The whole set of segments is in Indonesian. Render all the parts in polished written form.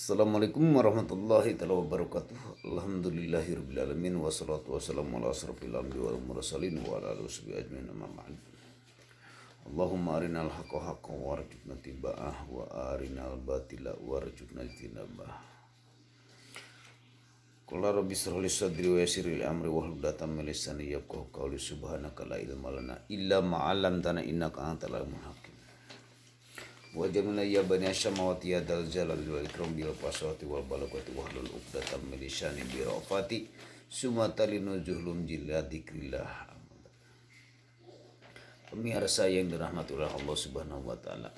Assalamualaikum warahmatullahi wabarakatuh. Alhamdulillahirabbil alamin wassalatu wassalamu ala asrofil anbiya'i wal mursalin wa ala alihi washabihi ajmain amma ba'd. Allahumma arinal haqqa haqqan warzuqna ittiba'ah wa arinal batila warzuqna ijtinabah. Qul rabbi shrah li sadri wa yassir li amri wahlul 'uqdatam min lisani yafqahu qawli subhanaka la ilma lana illa ma 'allamtana innaka antal alimul hakim. Wa jamina ya bani asyamawati ya dal jalal wal ikram bil fasawati wal balagati wa halul uqdatam min lisani bi rafati sumatalinu juhlum jilla dzikrillah. Pemirsa yang dirahmati oleh Allah Subhanahu wa taala,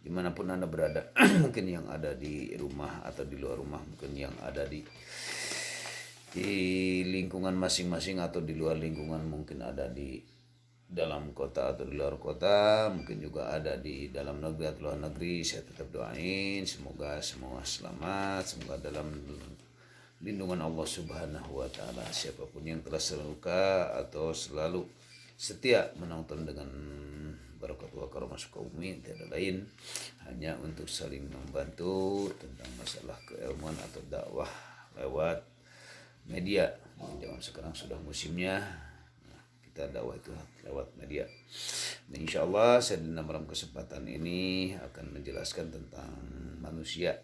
dimanapun Anda berada, mungkin yang ada di rumah atau di luar rumah, mungkin yang ada di lingkungan masing-masing atau di luar lingkungan, mungkin ada di dalam kota atau di luar kota, mungkin juga ada di dalam negeri atau luar negeri. Saya tetap doain semoga semua selamat, semoga dalam lindungan Allah Subhanahu wa taala. Siapapun yang telah terluka atau selalu setia menonton dengan barakatuh wa karamah sukaumi, tiada lain hanya untuk saling membantu tentang masalah keilmuan atau dakwah lewat media. Zaman sekarang sudah musimnya kita dakwah itu lewat media. Nah, insya Allah saya dalam kesempatan ini akan menjelaskan tentang manusia,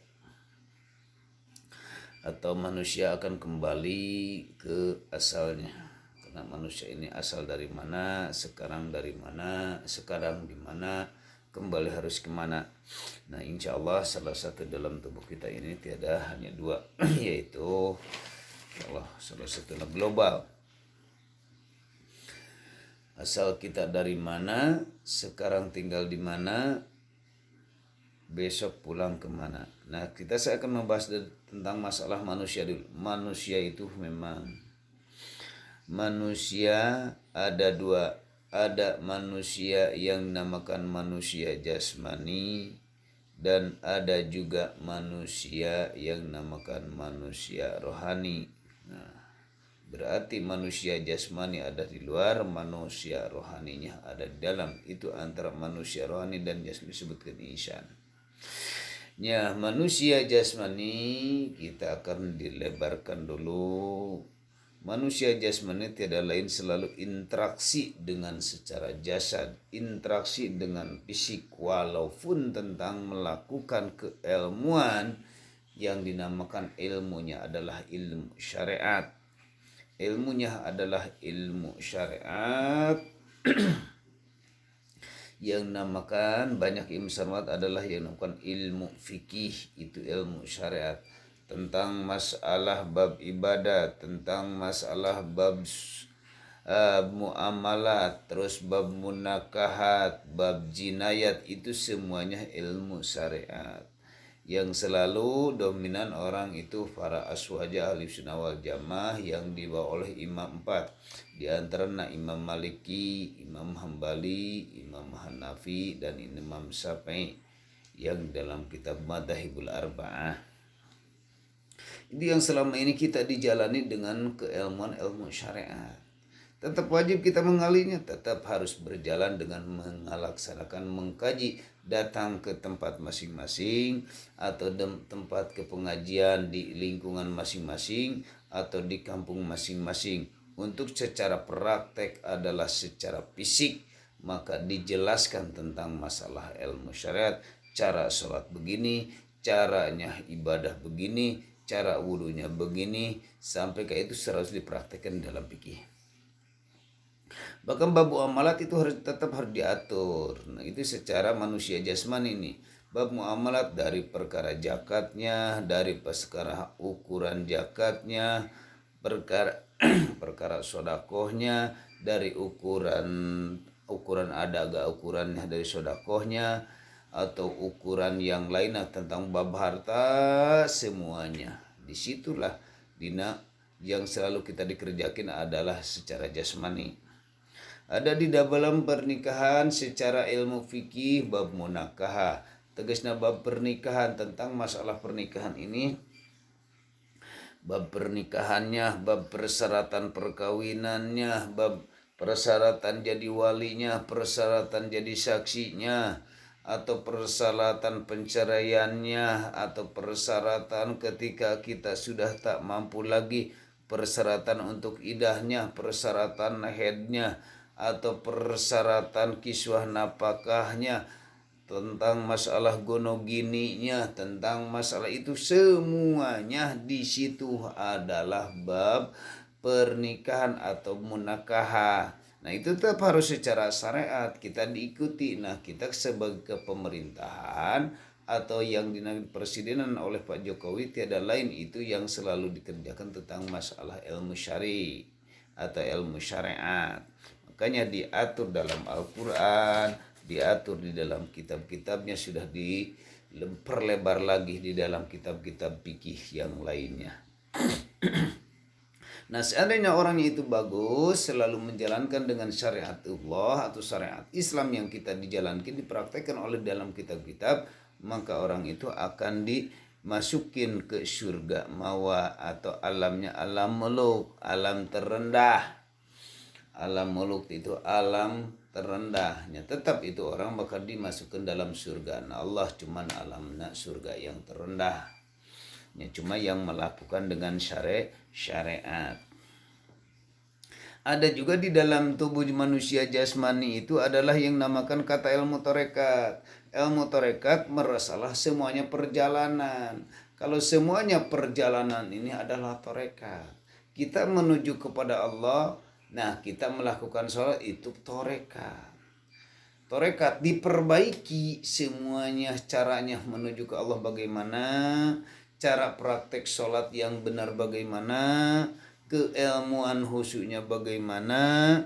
atau manusia akan kembali ke asalnya. Karena manusia ini asal dari mana, sekarang dari mana, sekarang di mana, kembali harus kemana. Nah, insya Allah salah satu dalam tubuh kita ini tiada hanya dua, yaitu Allah salah satunya global. Asal kita dari mana, sekarang tinggal di mana, besok pulang kemana. Nah, saya akan membahas tentang masalah manusia dulu. Manusia itu memang manusia ada dua. Ada manusia yang dinamakan manusia jasmani, dan ada juga manusia yang dinamakan manusia rohani. Nah, berarti manusia jasmani ada di luar, manusia rohaninya ada di dalam. Itu antara manusia rohani dan jasmani disebutkan insan. Ya, manusia jasmani kita akan dilebarkan dulu. Manusia jasmani tiada lain selalu interaksi dengan secara jasad, interaksi dengan fisik, walaupun tentang melakukan keilmuan yang dinamakan ilmunya adalah ilmu syariat. Ilmunya adalah ilmu syariat yang namakan banyak ilmu syariat adalah yang namakan ilmu fikih, itu ilmu syariat tentang masalah bab ibadah, tentang masalah bab muamalat, terus bab munakahat, bab jinayat, itu semuanya ilmu syariat. Yang selalu dominan orang itu para aswaja ahli sunnah wal jamaah yang dibawa oleh imam 4. Di antaranya Imam Maliki, Imam Hambali, Imam Hanafi, dan Imam Syafi'i yang dalam kitab Madzhabul Arba'ah. Ini yang selama ini kita dijalani dengan keilmuan ilmu syariat. Tetap wajib kita mengalinya, tetap harus berjalan dengan melaksanakan, mengkaji, datang ke tempat masing-masing atau tempat ke pengajian di lingkungan masing-masing atau di kampung masing-masing. Untuk secara praktek adalah secara fisik, maka dijelaskan tentang masalah ilmu syariat, cara sholat begini, caranya ibadah begini, cara wudunya begini, sampai ke itu harus dipraktekkan dalam fikih. Bahkan bab muamalat itu tetap harus diatur. Nah, itu secara manusia jasmani ini. Bab muamalat dari perkara zakatnya, dari perkara ukuran zakatnya, perkara sodakohnya, dari ukuran adaga ukurannya dari sodakohnya, atau ukuran yang lainnya tentang bab harta, semuanya. Disitulah dina yang selalu kita dikerjakan adalah secara jasmani. Ada di dalam pernikahan secara ilmu fikih bab munakahah, tegasnya bab pernikahan, tentang masalah pernikahan ini, bab pernikahannya, bab persyaratan perkawinannya, bab persyaratan jadi walinya, persyaratan jadi saksinya, atau persyaratan penceraiannya, atau persyaratan ketika kita sudah tak mampu lagi, persyaratan untuk idahnya, persyaratan haidnya, atau persyaratan kiswah napakahnya, tentang masalah gonogininya, tentang masalah itu semuanya di situ adalah bab pernikahan atau munakahah. Nah itu tetap harus secara syariat kita diikuti. Nah kita sebagai pemerintahan atau yang dinamai presidenan oleh Pak Jokowi tiada lain itu yang selalu dikerjakan tentang masalah ilmu syari atau ilmu syariat. Makanya diatur dalam Al-Quran, diatur di dalam kitab-kitabnya, sudah diperlebar lagi di dalam kitab-kitab fikih yang lainnya. Nah seandainya orangnya itu bagus, selalu menjalankan dengan syariat Allah atau syariat Islam yang kita dijalankan, dipraktekkan oleh dalam kitab-kitab, maka orang itu akan dimasukin ke surga mawa atau alamnya alam muluk, alam terendah. Alam muluk itu alam terendahnya, tetap itu orang bakal dimasukkan dalam surga. Nah Allah cuman alamnya surga yang terendah, cuma yang melakukan dengan syariat. Ada juga di dalam tubuh manusia jasmani itu adalah yang namakan kata ilmu tarekat. Ilmu tarekat merasalah semuanya perjalanan. Kalau semuanya perjalanan ini adalah tarekat, kita menuju kepada Allah. Nah kita melakukan sholat itu tarekat. Tarekat diperbaiki semuanya, caranya menuju ke Allah bagaimana, cara praktek sholat yang benar bagaimana, keilmuan khusyuknya bagaimana,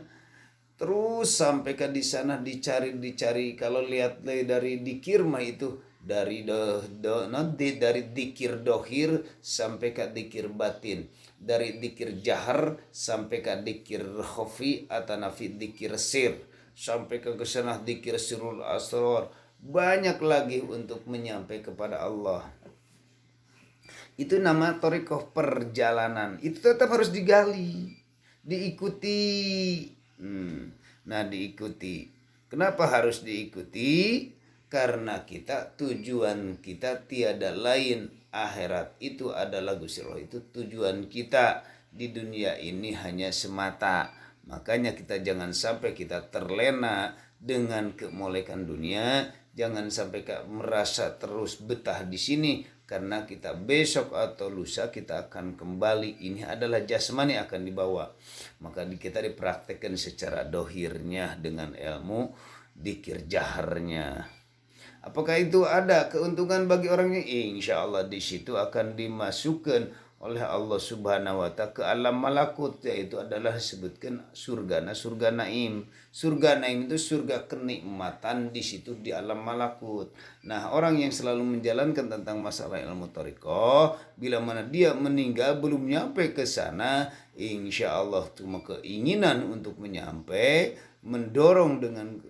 terus sampai ke di sana dicari. Kalau lihat dari dikir mah itu dari dari dikir dohir sampai ke dikir batin, dari dikir jahar sampai ke dikir khafi atau nafi dikir sir, sampai ke sana dikir sirul asrar. Banyak lagi untuk menyampai kepada Allah. Itu nama thariqah perjalanan. Itu tetap harus digali, diikuti. Nah diikuti. Kenapa harus diikuti? Karena tujuan kita tiada lain. Akhirat itu adalah Gusti Allah, itu tujuan kita. Di dunia ini hanya semata. Makanya kita jangan sampai kita terlena dengan kemolekan dunia. Jangan sampai merasa terus betah di sini, karena kita besok atau lusa kita akan kembali. Ini adalah jasmani akan dibawa. Maka kita dipraktekkan secara dohirnya dengan ilmu dikir jaharnya. Apakah itu ada keuntungan bagi orangnya? Insya Allah di situ akan dimasukkan oleh Allah Subhanahu wa Ta'ala ke alam malakut, yaitu adalah disebutkan surga. Nah, surga naim. Surga naim itu surga kenikmatan di situ di alam malakut. Nah, orang yang selalu menjalankan tentang masalah ilmu thariqah, bila mana dia meninggal belum nyampe ke sana, insya Allah cuma keinginan untuk menyampai, mendorong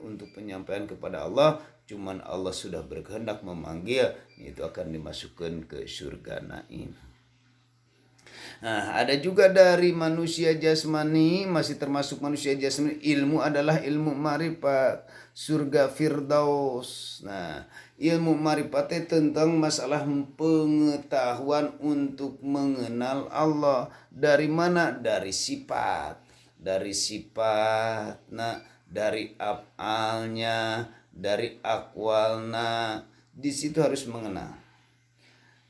untuk penyampaian kepada Allah, cuman Allah sudah berkehendak memanggil, itu akan dimasukkan ke surga naim. Nah, ada juga dari manusia jasmani, masih termasuk manusia jasmani, ilmu adalah ilmu marifat, surga firdaus. Nah, ilmu marifat tentang masalah pengetahuan untuk mengenal Allah. Dari mana? Dari sifat. Nah, dari af'alnya, dari akwalnya. Di situ harus mengenal,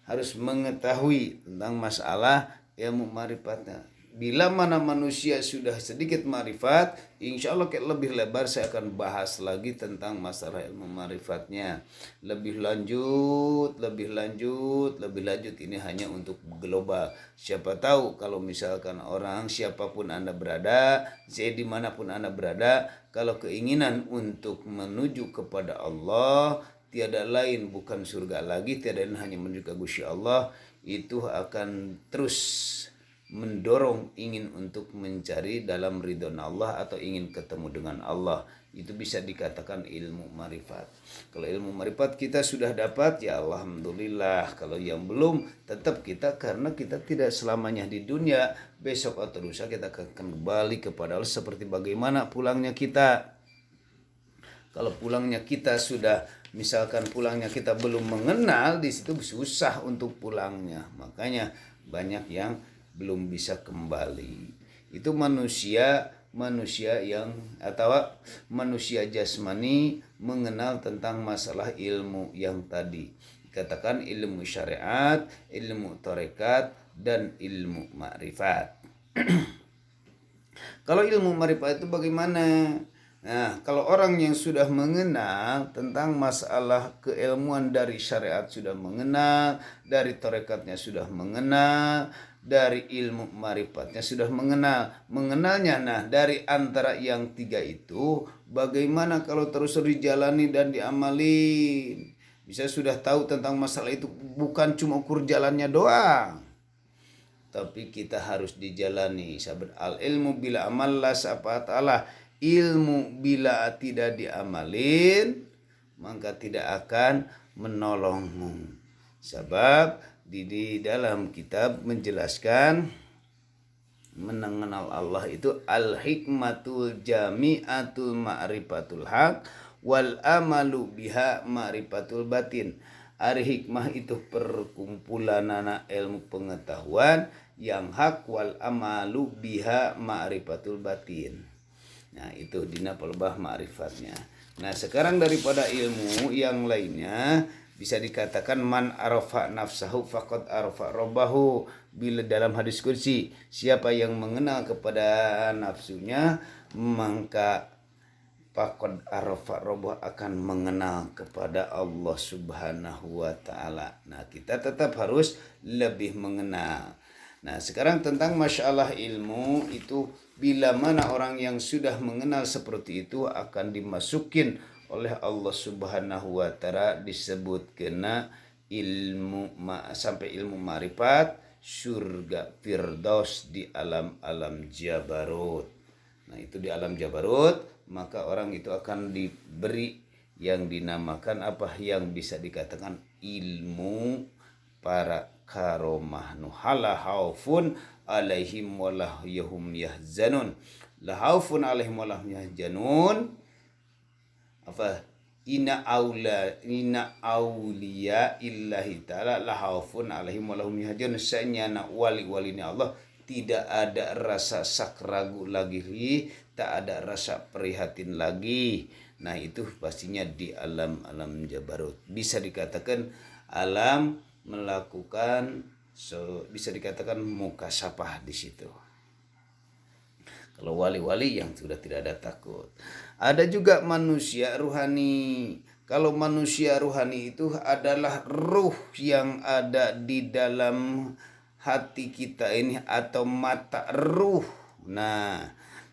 harus mengetahui tentang masalah ilmu marifatnya. Bila mana manusia sudah sedikit marifat, insya Allah lebih lebar saya akan bahas lagi tentang masalah ilmu marifatnya. Lebih lanjut. Ini hanya untuk global. Siapa tahu kalau misalkan orang, siapapun Anda berada, dimanapun Anda berada, kalau keinginan untuk menuju kepada Allah, tiada lain bukan surga lagi, tiada lain hanya menuju ke Gusti Allah, itu akan terus mendorong ingin untuk mencari dalam ridho Allah atau ingin ketemu dengan Allah. Itu bisa dikatakan ilmu marifat. Kalau ilmu marifat kita sudah dapat, ya alhamdulillah. Kalau yang belum, tetap kita, karena kita tidak selamanya di dunia. Besok atau lusa kita akan kembali kepada Allah. Seperti bagaimana pulangnya kita. Kalau pulangnya kita sudah misalkan pulangnya kita belum mengenal, di situ susah untuk pulangnya. Makanya banyak yang belum bisa kembali. Itu manusia yang atau manusia jasmani mengenal tentang masalah ilmu yang tadi. Dikatakan ilmu syariat, ilmu tarekat, dan ilmu ma'rifat. Kalau ilmu ma'rifat itu bagaimana? Nah, kalau orang yang sudah mengenal tentang masalah keilmuan dari syariat sudah mengenal, dari tarekatnya sudah mengenal, dari ilmu marifatnya sudah mengenal. Mengenalnya, nah dari antara yang tiga itu, bagaimana kalau terus dijalani dan diamalin? Bisa sudah tahu tentang masalah itu, bukan cuma ukur jalannya doang, tapi kita harus dijalani. Sahabat, al ilmu bila amal la syafaat Allah. Ilmu bila tidak diamalin, maka tidak akan menolongmu. Sebab di dalam kitab menjelaskan mengenal Allah itu al hikmatul jami'atul ma'rifatul haq wal amalu biha ma'rifatul batin. Ari hikmah itu perkumpulan anak ilmu pengetahuan yang hak wal amalu biha ma'rifatul batin. Nah, itu dina pelbah ma'rifatnya. Nah, sekarang daripada ilmu yang lainnya bisa dikatakan man arafa nafsahu faqad arafa rabbahu. Bila dalam hadis qudsi, siapa yang mengenal kepada nafsunya, maka faqad arafa rabbahu, akan mengenal kepada Allah Subhanahu wa taala. Nah, kita tetap harus lebih mengenal. Nah, sekarang tentang masalah ilmu itu, bila mana orang yang sudah mengenal seperti itu akan dimasukin oleh Allah Subhanahu wa taala, disebut kena ilmu sampai ilmu ma'rifat, surga firdaus di alam jabarut. Nah, itu di alam jabarut, maka orang itu akan diberi yang dinamakan apa, yang bisa dikatakan ilmu para karomah. Nuhala haufun alaihim walahum yahzanun. La haufun alaihim walahum yahzanun. Apa? Inna auliya illahi ta'ala la haufun alaihim walahum yahzanun. Senyana wali-walinya Allah tidak ada rasa sak ragu lagi, tak ada rasa prihatin lagi. Nah, itu pastinya di alam jabarut. Bisa dikatakan alam melakukan, bisa dikatakan mukasafah di situ. Kalau wali-wali yang sudah tidak ada takut. Ada juga manusia ruhani. Kalau manusia ruhani itu adalah ruh yang ada di dalam hati kita ini, atau mata ruh. Nah,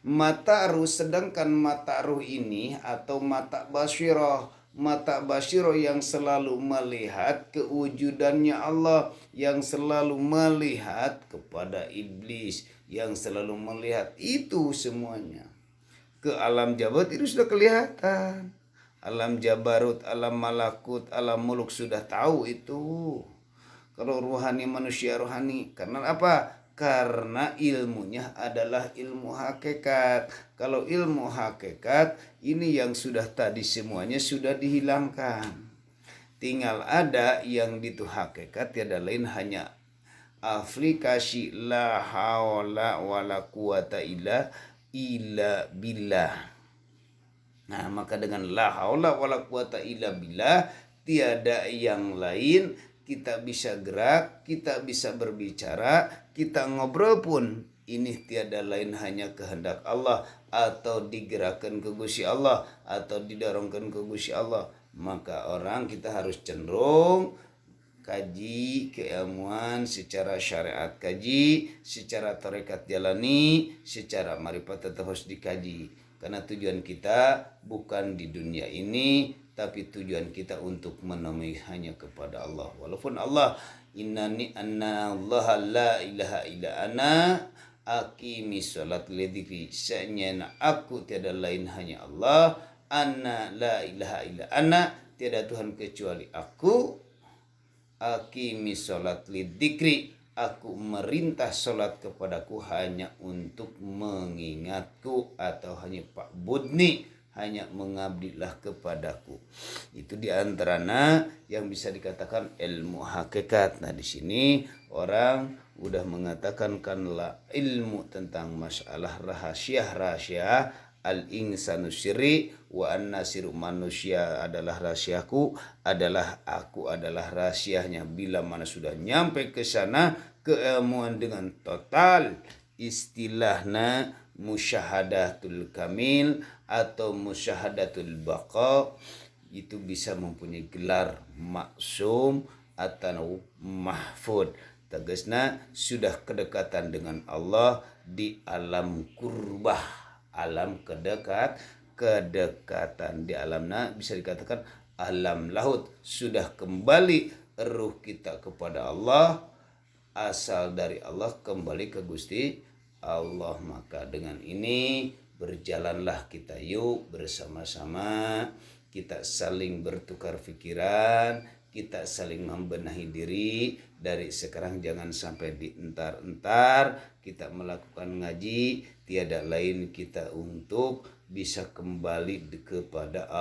mata ruh, sedangkan mata ruh ini atau mata basyirah, mata basyiro yang selalu melihat kewujudannya Allah, yang selalu melihat kepada iblis, yang selalu melihat itu semuanya. Ke alam jabarut itu sudah kelihatan. Alam jabarut, alam malakut, alam muluk sudah tahu itu. Kalau ruhani, manusia ruhani, karena apa? Karena ilmunya adalah ilmu hakikat. Kalau ilmu hakikat ini yang sudah tadi semuanya sudah dihilangkan. Tinggal ada yang itu hakikat, tiada lain hanya aplikasi la haula wala quwata illa billah. Nah, maka dengan la haula wala quwata illa billah, tiada yang lain, kita bisa gerak, kita bisa berbicara, kita ngobrol pun, ini tiada lain hanya kehendak Allah, atau digerakkan ke Gusti Allah, atau didorongkan ke Gusti Allah. Maka orang kita harus cenderung kaji keilmuan secara syariat, kaji secara tarekat jalani, secara marifat tetap harus dikaji. Karena tujuan kita bukan di dunia ini, tapi tujuan kita untuk menemui hanya kepada Allah. Walaupun Allah, innani anna Allah la ilaha illa ana aqimi sholat lidhikri, senyana aku tiada lain hanya Allah, anna la ilaha illa ana, tiada Tuhan kecuali aku, aqimi sholat lidhikri, aku merintah sholat kepadaku hanya untuk mengingatku, atau hanya Pak Budni, hanya mengabdilah kepadaku. Itu diantaranya yang bisa dikatakan ilmu hakikat. Nah di sini orang udah mengatakan kanlah ilmu tentang masalah rahasia al-insanu syiri wa an-nasiru, manusia adalah rahasiaku, adalah aku adalah rahasianya. Bila mana sudah nyampe ke sana keilmuan dengan total, istilahnya musyahadatul kamil atau musyahadatul baqa, itu bisa mempunyai gelar maksum atau mahfud. Tegasna sudah kedekatan dengan Allah di alam kurbah, alam kedekatan di alamna bisa dikatakan alam laut. Sudah kembali ruh kita kepada Allah, asal dari Allah kembali ke Gusti Allah. Maka dengan ini berjalanlah kita yuk bersama-sama, kita saling bertukar pikiran, kita saling membenahi diri. Dari sekarang jangan sampai dientar-entar kita melakukan ngaji, tiada lain kita untuk bisa kembali kepada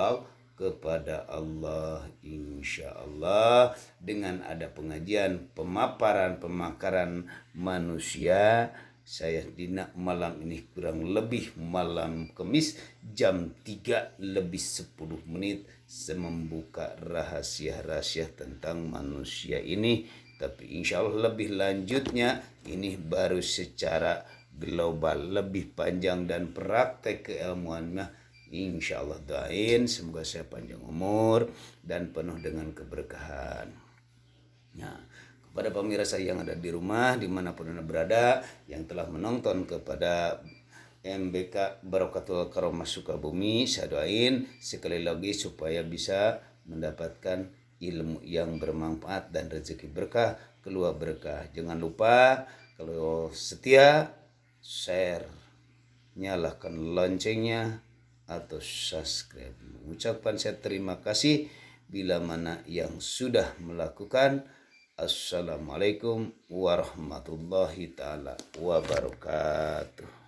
Allah, insya Allah. Dengan ada pengajian, pemakaran manusia, saya dina malam ini kurang lebih malam Kamis jam 3:10 membuka rahasia-rahasia tentang manusia ini. Tapi insya Allah lebih lanjutnya ini baru secara global, lebih panjang dan praktek keilmuannya. Insya Allah doain semoga saya panjang umur dan penuh dengan keberkahan. Nah, kepada pemirsa yang ada di rumah dimanapun Anda berada, yang telah menonton kepada MBK Barokatul Karomah Sukabumi, saya doain sekali lagi supaya bisa mendapatkan ilmu yang bermanfaat dan rezeki berkah, keluar berkah. Jangan lupa kalau setia share, nyalakan loncengnya atau subscribe. Mengucapkan saya terima kasih bila mana yang sudah melakukan. Assalamualaikum warahmatullahi taala wabarakatuh.